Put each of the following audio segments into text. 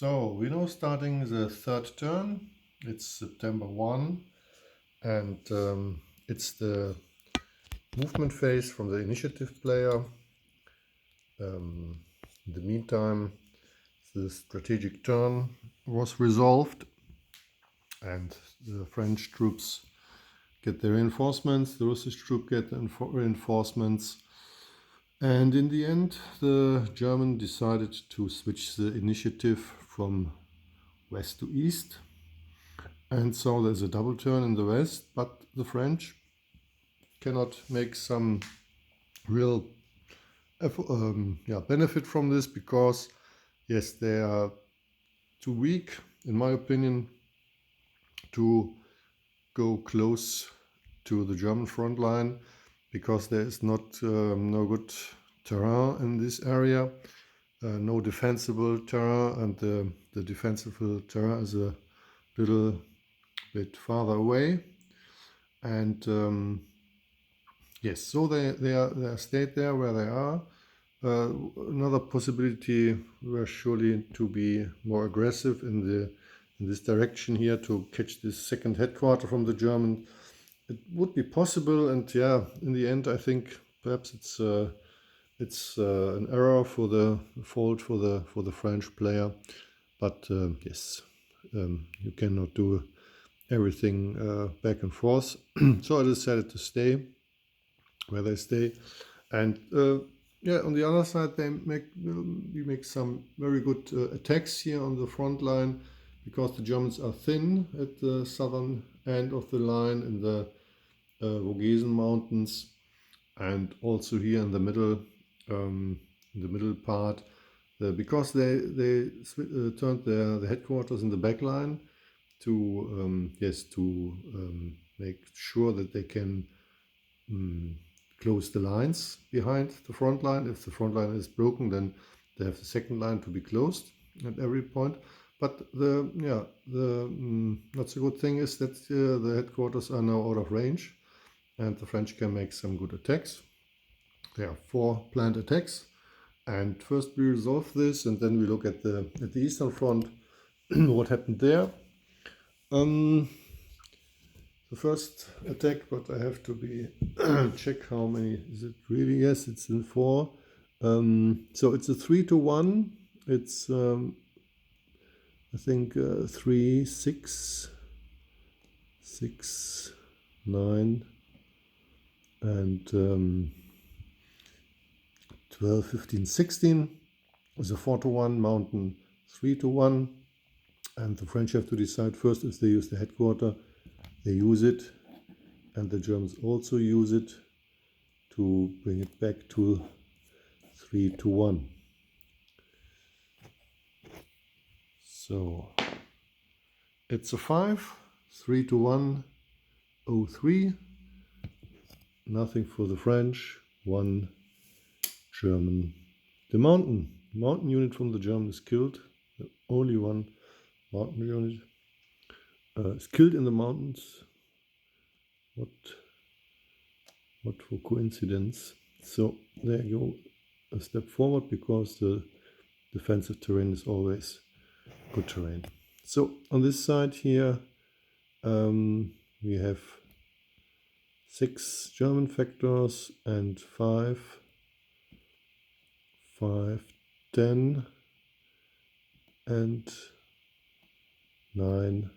So we're now starting the third turn. It's September 1 and it's the movement phase from the initiative player. In the meantime, the strategic turn was resolved and the French troops get their reinforcements, the Russian troops get reinforcements, and in the end the German decided to switch the initiative from west to east. And so there's a double turn in the west, but the French cannot make some real benefit from this because, yes, they are too weak, in my opinion, to go close to the German front line because there is no good terrain in this area, no defensible terrain, and the defensible terrain is a little bit farther away. And yes, so they stayed there where they are. Another possibility were surely to be more aggressive in this direction here to catch this second headquarter from the German. It would be possible, and yeah, in the end, I think perhaps it's an error for the fault for the French player. But yes, you cannot do everything back and forth. So I decided to stay where they stay, and yeah, on the other side we make some very good attacks here on the front line because the Germans are thin at the southern end of the line in the Vogesen Mountains, and also here in the middle part, because they turned the headquarters in the back line to make sure that they can close the lines behind the front line. If the front line is broken, then they have the second line to be closed at every point. But the not so good thing is that the headquarters are now out of range, and the French can make some good attacks. There are 4 planned attacks, and first we resolve this, and then we look at the Eastern Front. What happened there? The first attack, but I have to check how many is it really. Yes, it's in 4. So it's a 3-1. It's I think 3, 6, 6, 9, and 12, 15, 16. It's a 4-1 mountain, 3-1, and the French have to decide first if they use the headquarter. They use it, and the Germans also use it to bring it back to 3-1. So it's a 5, 3-1, 0-3. Nothing for the French, 1 German. The mountain unit from the German is killed. The only one mountain unit is killed in the mountains. What for coincidence? So there you go, a step forward, because the defensive terrain is always good terrain. So on this side here, we have 6 German factors and 5, 10, and 9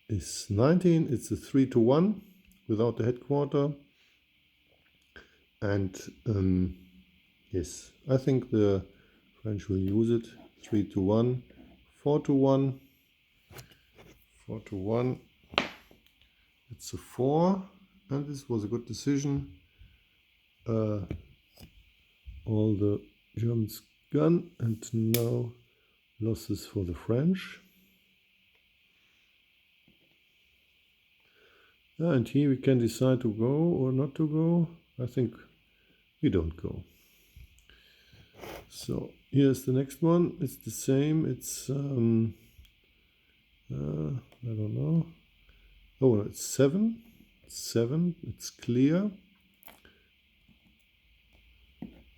is 19. It's a 3-1 without the headquarter, and yes, I think the French will use it. 3-1, 4-1, 4-1. It's a 4, and this was a good decision. All the Germans gone, and now losses for the French. And here we can decide to go or not to go. I think we don't go. So here's the next one. It's the same. It's I don't know. Oh no, it's 7. 7. It's clear.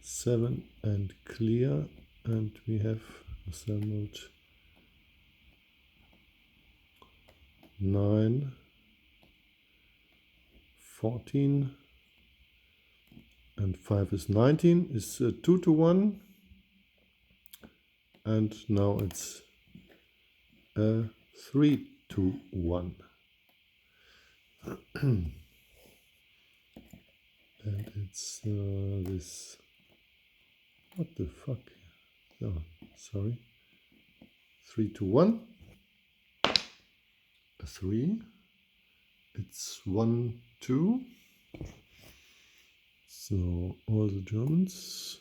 7 and clear, and we have assembled 9, 14, and 5 is 19, is 2 to 1, and now it's 3 to 1. And it's this, what the fuck, oh, sorry, 3 to 1, a 3, it's 1, 2, so all the Germans,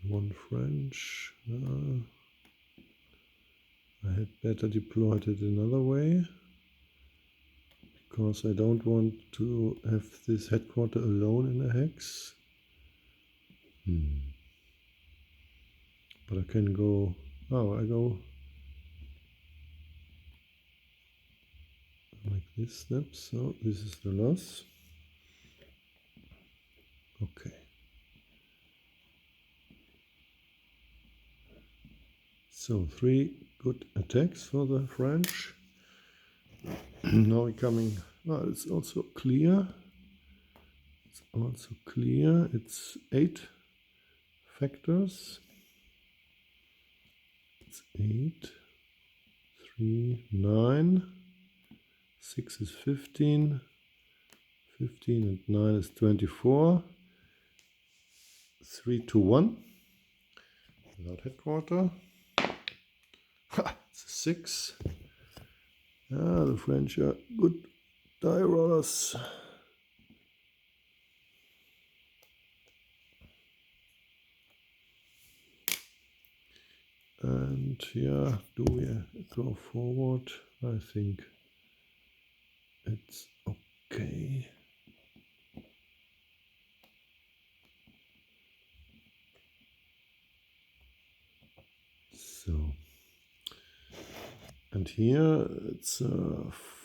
one French, I had better deployed it another way, because I don't want to have this headquarter alone in a hex. But I can go, I go like this step, so this is the loss. Okay. So 3 good attacks for the French. Now we're coming, it's also clear. It's also clear. It's 8 factors. It's 8, 3, 9, 6 is 15, 15 and 9 is 24. 3 to 1 without headquarter. It's a 6. The French are good die rollers. And yeah, do we go forward? I think it's okay. So, and here it's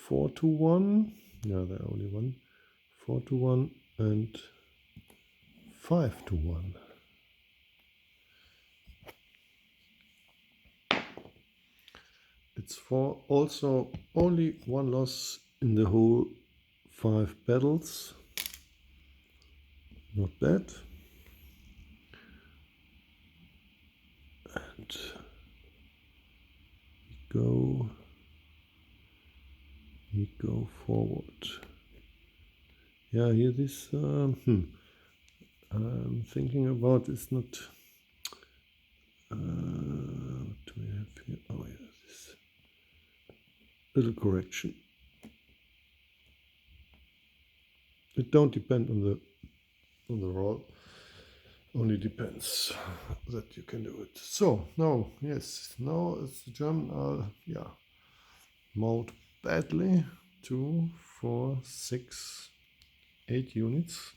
4 to 1. Yeah, there are only one. 4 to 1 and 5 to 1. It's for also only one loss in the whole 5 battles. Not bad. And we go forward. Yeah, here this I'm thinking about is not what do we have here? Oh yeah, this little correction. It don't depend on the roll. Only depends that you can do it. So now, yes, now it's the German mauled badly. 2, 4, 6, 8 units.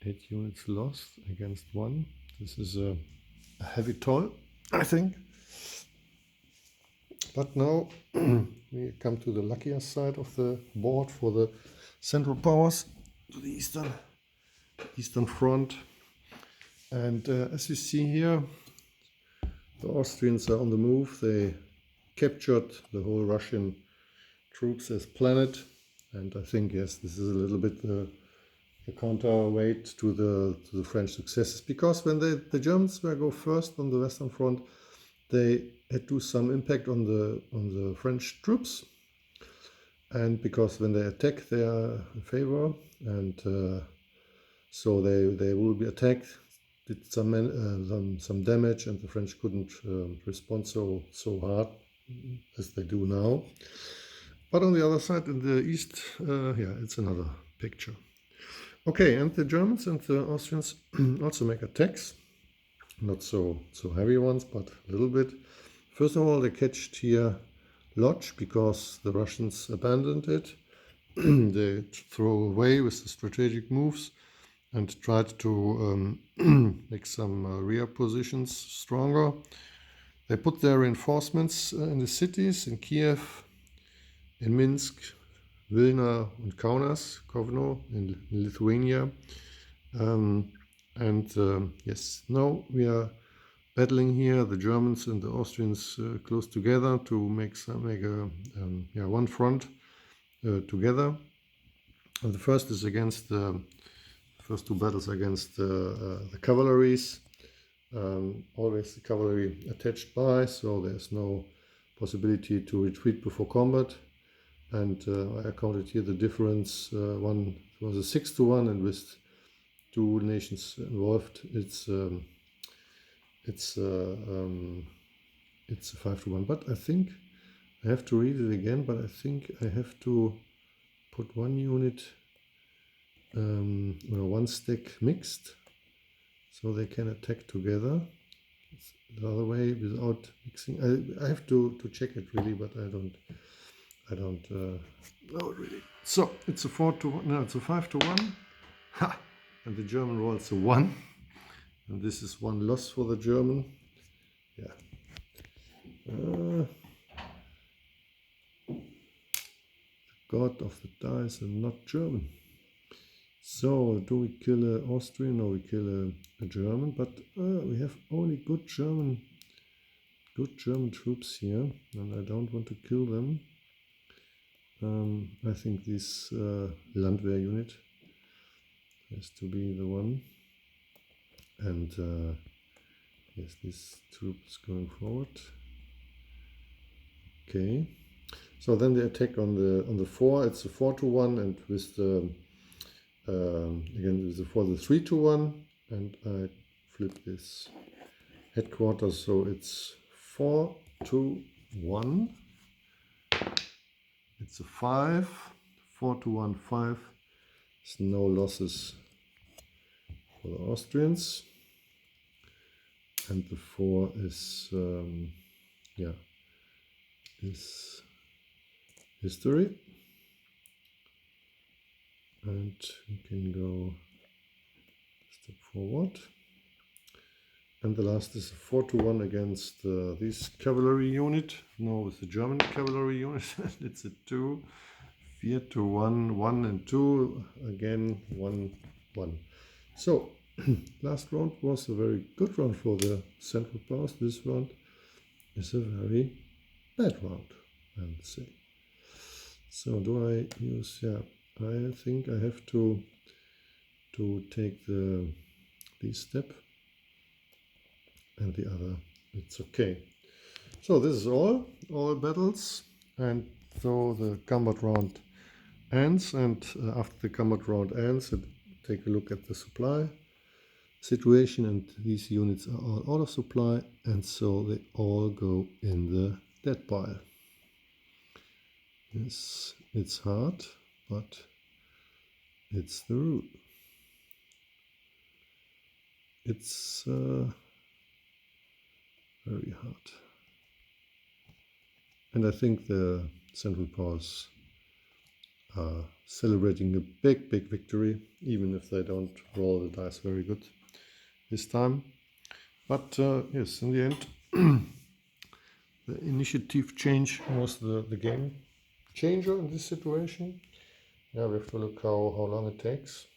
8 units lost against 1. This is a heavy toll, I think. But now we come to the luckier side of the board for the Central Powers, to the Eastern Front. And as you see here, the Austrians are on the move. They captured the whole Russian troops as planet. And I think, yes, this is a little bit the counterweight to the French successes. Because when the Germans were go first on the Western Front, they had to some impact on the French troops. And because when they attack, they are in favor. And so they will be attacked, did some damage, and the French couldn't respond so hard as they do now. But on the other side, in the east, it's another picture. Okay, and the Germans and the Austrians also make attacks, not so heavy ones, but a little bit. First of all, they catched here Lodz because the Russians abandoned it. They throw away with the strategic moves and tried to make some rear positions stronger. They put their reinforcements in the cities, in Kiev, in Minsk, Vilna and Kaunas, Kovno in Lithuania. And yes, now we are battling here, the Germans and the Austrians close together to make a one front together. And the first is against the first two battles against the cavalries. Always the cavalry attached by, so there's no possibility to retreat before combat. And I counted here the difference. One was a 6-1, and with two nations involved, it's a 5-1. But I think I have to read it again. But I think I have to put one unit, one stack mixed, so they can attack together. It's the other way without mixing. I have to check it really, but I don't know really. So it's a 4-1. No, it's a 5-1. Ha! And the German rolls a 1, and this is one loss for the German. Yeah. God of the dice and not German. So do we kill an Austrian or we kill a German? But we have only good German troops here, and I don't want to kill them. I think this Landwehr unit has to be the one. And yes, this troop is going forward. Okay. So then the attack on the 4, it's a 4-1, and with the again with the 4, the 3-1, and I flip this headquarters, so it's 4-1. It's a 5, 4-1, 5. There's no losses for the Austrians, and the 4 is is history. And we can go a step forward. And the last is a 4-1 against this cavalry unit. No, with the German cavalry unit. It's a 2. 4-1, 1 and 2. Again, 1-1. So, last round was a very good round for the Central Powers. This round is a very bad round, I would say. So, do I use, I think I have to take this step, and the other, it's okay. So this is all battles, and so the combat round ends, and after the combat round ends, take a look at the supply situation, and these units are all out of supply, and so they all go in the dead pile. Yes, it's hard, but it's the rule. It's very hard. And I think the Central Powers are celebrating a big victory, even if they don't roll the dice very good this time. But yes, in the end, the initiative change was the game changer in this situation. Yeah, we have to look how long it takes.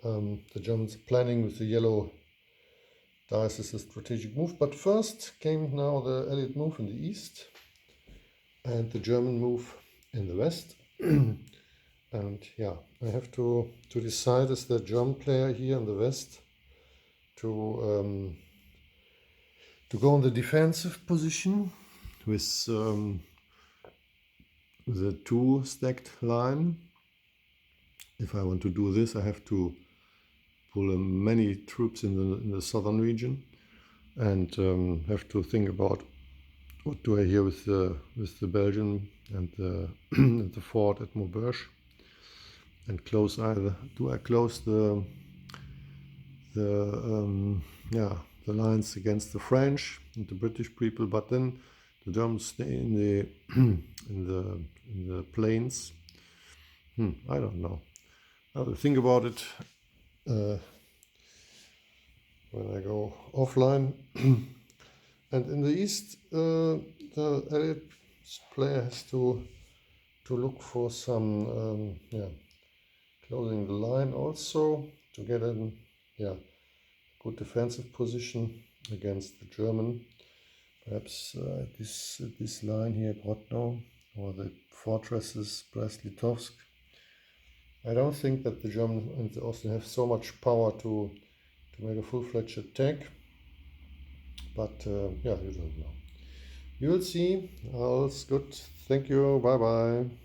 The Germans are planning with the yellow dice as a strategic move, but first came now the Allied move in the east and the German move in the west. And yeah, I have to decide as the German player here in the west to go on the defensive position with the 2 stacked line. If I want to do this, I have to pull many troops in the southern region, and have to think about what do I here with the Belgian and the and the fort at Maubeuge, and close either do I close the lines against the French and the British people, but then the Germans stay in the in the plains. I don't know. I will think about it when I go offline. And in the east, the Allied player has to look for some closing the line also. to get in, yeah, good defensive position against the German. Perhaps this line here, Grodno, or the fortresses Brest-Litovsk. I don't think that the German and the Austrian have so much power to make a full-fledged attack, but yeah, you don't know. You will see. All's good. Thank you. Bye bye.